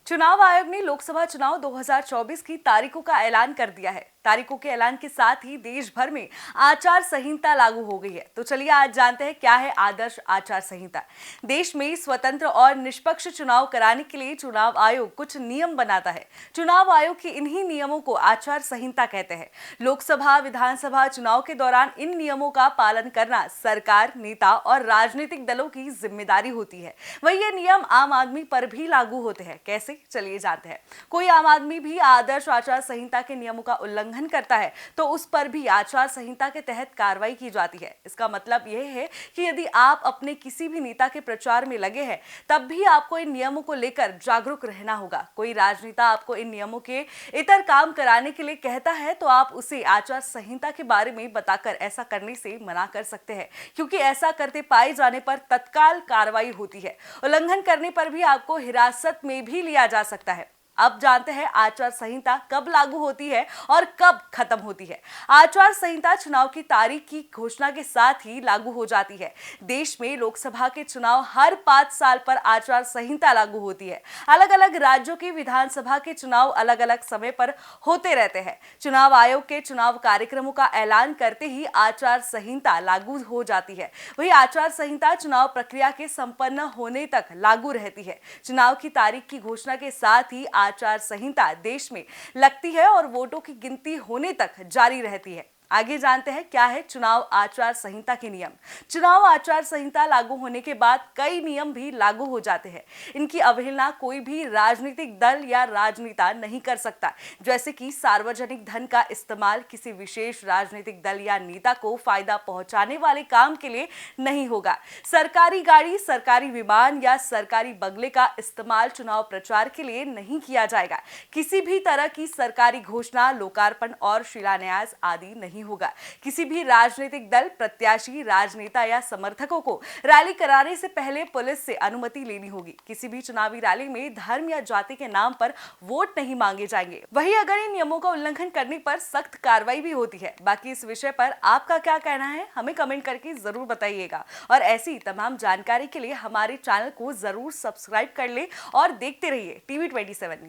चुनाव आयोग ने लोकसभा चुनाव 2024 की तारीखों का ऐलान कर दिया है। तारीखों के ऐलान के साथ ही देश भर में आचार संहिता लागू हो गई है। तो चलिए आज जानते हैं क्या है आदर्श आचार संहिता। देश में स्वतंत्र और निष्पक्ष चुनाव कराने के लिए चुनाव आयोग कुछ नियम बनाता है। चुनाव आयोग के इन्हीं नियमों को आचार संहिता कहते हैं। लोकसभा विधानसभा चुनाव के दौरान इन नियमों का पालन करना सरकार, नेता और राजनीतिक दलों की जिम्मेदारी होती है। वही ये नियम आम आदमी पर भी लागू होते हैं। कैसे, चलिए जानते हैं। कोई आम आदमी भी आदर्श आचार संहिता के नियमों का उल्लंघन करता है तो उस पर भी आचार संहिता के तहत कार्रवाई की जाती है। इसका मतलब यह है कि यदि आप अपने किसी भी नेता के प्रचार में लगे हैं तब भी आपको इन नियमों को लेकर जागरूक रहना होगा। कोई राजनेता आपको इन नियमों के इतर काम कराने के लिए कहता है तो आप उसे आचार संहिता के बारे में बताकर ऐसा करने से मना कर सकते हैं, क्योंकि ऐसा करते पाए जाने पर तत्काल कार्रवाई होती है। उल्लंघन करने पर भी आपको हिरासत में भी लिया जा सकता है। अब जानते हैं आचार संहिता कब लागू होती है और कब खत्म होती है। आचार संहिता चुनाव की तारीख की घोषणा के साथ ही लागू हो जाती है। देश में लोकसभा के चुनाव हर 5 साल पर आचार संहिता लागू होती है। अलग अलग राज्यों की विधानसभा के चुनाव अलग अलग समय पर होते रहते हैं। चुनाव आयोग के चुनाव कार्यक्रमों का ऐलान करते ही आचार संहिता लागू हो जाती है। वही आचार संहिता चुनाव प्रक्रिया के संपन्न होने तक लागू रहती है। चुनाव की तारीख की घोषणा के साथ ही आचार संहिता देश में लगती है और वोटों की गिनती होने तक जारी रहती है। आगे जानते हैं क्या है चुनाव आचार संहिता के नियम। चुनाव आचार संहिता लागू होने के बाद कई नियम भी लागू हो जाते हैं। इनकी अवहेलना कोई भी राजनीतिक दल या राजनेता नहीं कर सकता, जैसे कि सार्वजनिक धन का इस्तेमाल किसी विशेष राजनीतिक दल या नेता को फायदा पहुंचाने वाले काम के लिए नहीं होगा। सरकारी गाड़ी, सरकारी विमान या सरकारी बंगले का इस्तेमाल चुनाव प्रचार के लिए नहीं किया जाएगा। किसी भी तरह की सरकारी घोषणा, लोकार्पण और शिलान्यास आदि नहीं होगा। किसी भी राजनीतिक दल, प्रत्याशी, राजनेता या समर्थकों को रैली कराने से पहले पुलिस से अनुमति लेनी होगी। किसी भी चुनावी रैली में धर्म या जाति के नाम पर वोट नहीं मांगे जाएंगे। वहीं अगर इन नियमों का उल्लंघन करने पर सख्त कार्रवाई भी होती है। बाकी इस विषय पर आपका क्या कहना है, हमें कमेंट करके जरूर बताइएगा। और ऐसी तमाम जानकारी के लिए हमारे चैनल को जरूर सब्सक्राइब कर ले और देखते रहिए TV27 न्यूज।